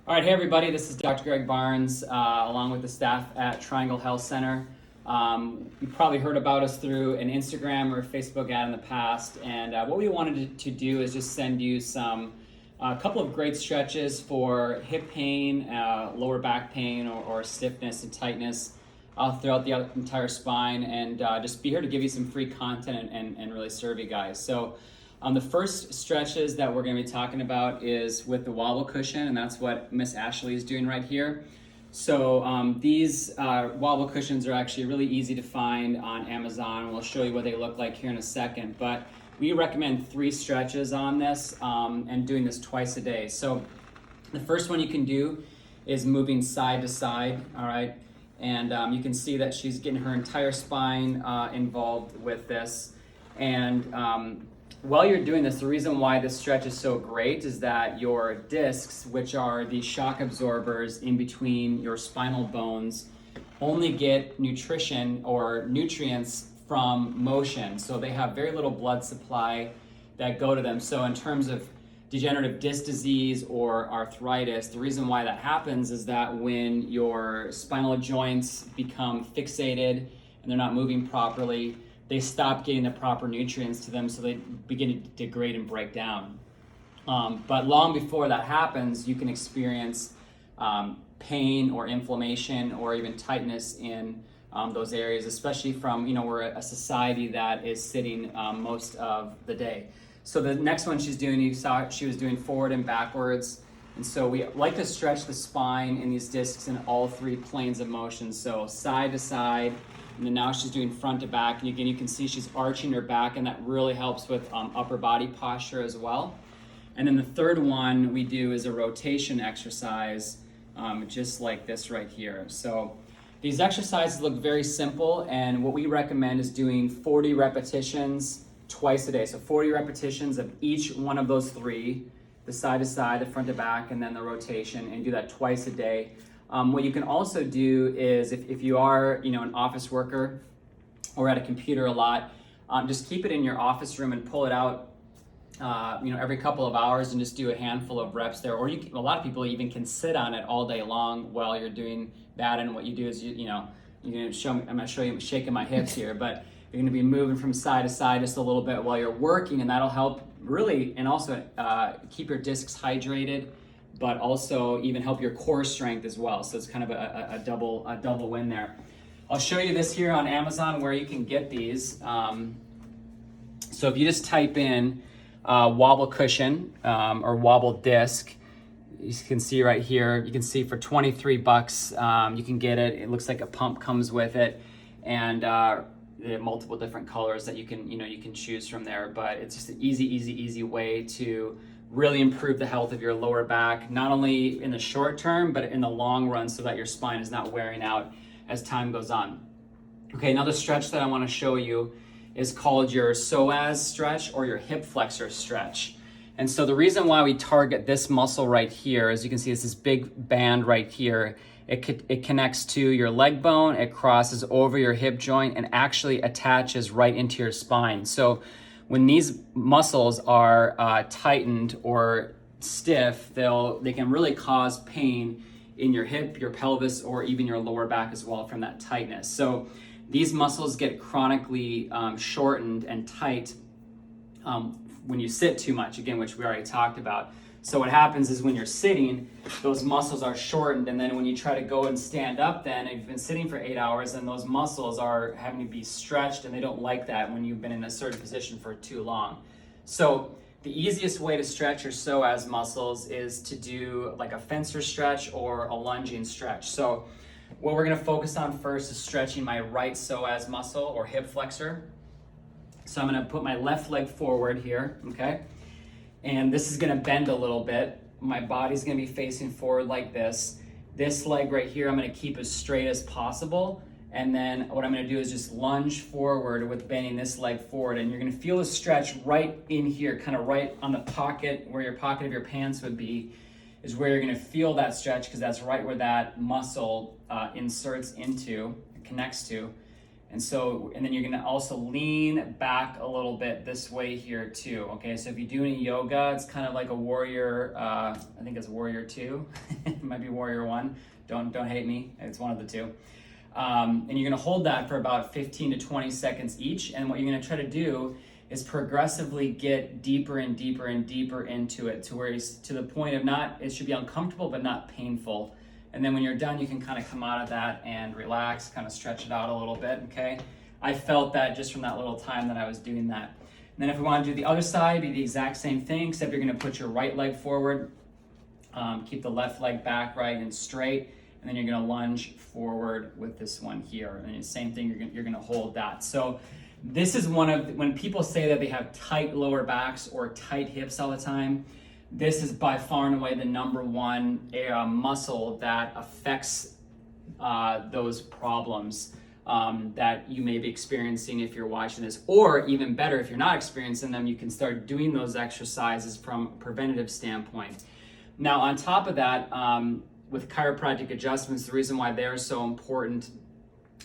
All right, hey everybody, this is Dr. Greg Barnes, along with the staff at Triangle Health Center. You've probably heard about us through an Instagram or Facebook ad in the past, and what we wanted to do is just send you a couple of great stretches for hip pain, lower back pain, or stiffness and tightness throughout the entire spine, and just be here to give you some free content and really serve you guys. So the first stretches that we're going to be talking about is with the wobble cushion, and that's what Miss Ashley is doing right here. So these wobble cushions are actually really easy to find on Amazon. We'll show you what they look like here in a second, but we recommend 3 stretches on this and doing this twice a day. So the first one you can do is moving side to side, all right? And you can see that she's getting her entire spine involved with this. And while you're doing this, the reason why this stretch is so great is that your discs, which are the shock absorbers in between your spinal bones, only get nutrition or nutrients from motion. So they have very little blood supply that go to them. So in terms of degenerative disc disease or arthritis, the reason why that happens is that when your spinal joints become fixated and they're not moving properly, they stop getting the proper nutrients to them, so they begin to degrade and break down. But long before that happens, you can experience pain or inflammation or even tightness in those areas, especially from, we're a society that is sitting most of the day. So the next one she's doing, you saw she was doing forward and backwards. And so we like to stretch the spine and these discs in all 3 planes of motion. So side to side, and then now she's doing front to back. And again, you can see she's arching her back, and that really helps with upper body posture as well. And then the third one we do is a rotation exercise, just like this right here. So these exercises look very simple, and what we recommend is doing 40 repetitions twice a day. So 40 repetitions of each one of those 3, the side to side, the front to back, and then the rotation, and do that twice a day. What you can also do is if you are, an office worker or at a computer a lot, just keep it in your office room and pull it out, every couple of hours and just do a handful of reps there. Or a lot of people even can sit on it all day long while you're doing that. And what you do is, you're going to show me, I'm going to show you shaking my hips here, but you're going to be moving from side to side just a little bit while you're working, and that'll help really, and also keep your discs hydrated, but also even help your core strength as well. So it's kind of a double win there. I'll show you this here on Amazon where you can get these. So if you just type in wobble cushion or wobble disc, you can see right here, you can see for $23, you can get it. It looks like a pump comes with it, and they have multiple different colors that you can choose from there. But it's just an easy way to really improve the health of your lower back, not only in the short term, but in the long run, so that your spine is not wearing out as time goes on. Okay, another stretch that I want to show you is called your psoas stretch or your hip flexor stretch. And so the reason why we target this muscle right here, as you can see, it's this big band right here. It connects to your leg bone, it crosses over your hip joint, and actually attaches right into your spine. So when these muscles are tightened or stiff, they can really cause pain in your hip, your pelvis, or even your lower back as well from that tightness. So these muscles get chronically shortened and tight when you sit too much, again, which we already talked about. So what happens is when you're sitting, those muscles are shortened, and then when you try to go and stand up, then if you've been sitting for 8 hours, then those muscles are having to be stretched, and they don't like that when you've been in a certain position for too long. So the easiest way to stretch your psoas muscles is to do like a fencer stretch or a lunging stretch. So what we're going to focus on first is stretching my right psoas muscle or hip flexor. So I'm going to put my left leg forward here, okay? And this is going to bend a little bit. My body's going to be facing forward like this. This leg right here, I'm going to keep as straight as possible. And then what I'm going to do is just lunge forward with bending this leg forward. And you're going to feel a stretch right in here, kind of right on the pocket, where your pocket of your pants would be, is where you're going to feel that stretch, because that's right where that muscle inserts into, connects to. And so, and then you're gonna also lean back a little bit this way here too, okay? So if you do any yoga, it's kind of like a warrior, I think it's warrior 2, it might be warrior 1, don't hate me, it's one of the two. And you're gonna hold that for about 15 to 20 seconds each, and what you're gonna try to do is progressively get deeper and deeper and deeper into it to where it's to the point of not, it should be uncomfortable but not painful. And then when you're done, you can kind of come out of that and relax, kind of stretch it out a little bit, okay? I felt that just from that little time that I was doing that. And then if we want to do the other side, do the exact same thing, except you're gonna put your right leg forward, keep the left leg back, right, and straight, and then you're gonna lunge forward with this one here. And the same thing, you're gonna hold that. So this is one of, when people say that they have tight lower backs or tight hips all the time, this is by far and away the number one muscle that affects those problems that you may be experiencing if you're watching this. Or even better, if you're not experiencing them, you can start doing those exercises from a preventative standpoint. Now, on top of that, with chiropractic adjustments, the reason why they're so important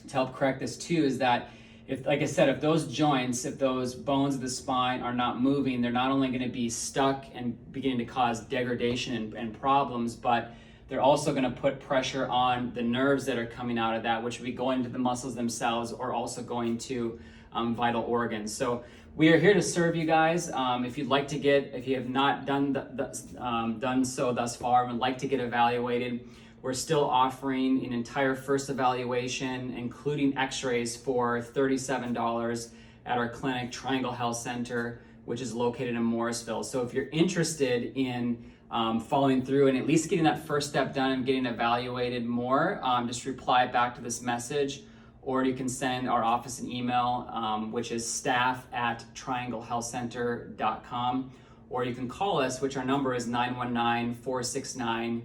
to help correct this too is that if, like I said, if those joints, if those bones of the spine are not moving, they're not only going to be stuck and beginning to cause degradation and problems, but they're also going to put pressure on the nerves that are coming out of that, which will be going to the muscles themselves or also going to vital organs. So we are here to serve you guys. If you'd like to get, if you have not done so thus far and would like to get evaluated, we're still offering an entire first evaluation, including x-rays, for $37 at our clinic, Triangle Health Center, which is located in Morrisville. So if you're interested in following through and at least getting that first step done and getting evaluated more, just reply back to this message, or you can send our office an email, which is staff@trianglehealthcenter.com, or you can call us, which our number is 919-469-0900.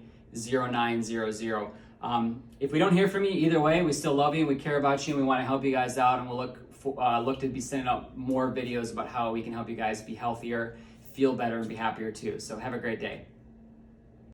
If we don't hear from you, either way, we still love you and we care about you and we want to help you guys out, and we'll look to be sending out more videos about how we can help you guys be healthier, feel better, and be happier too. So have a great day.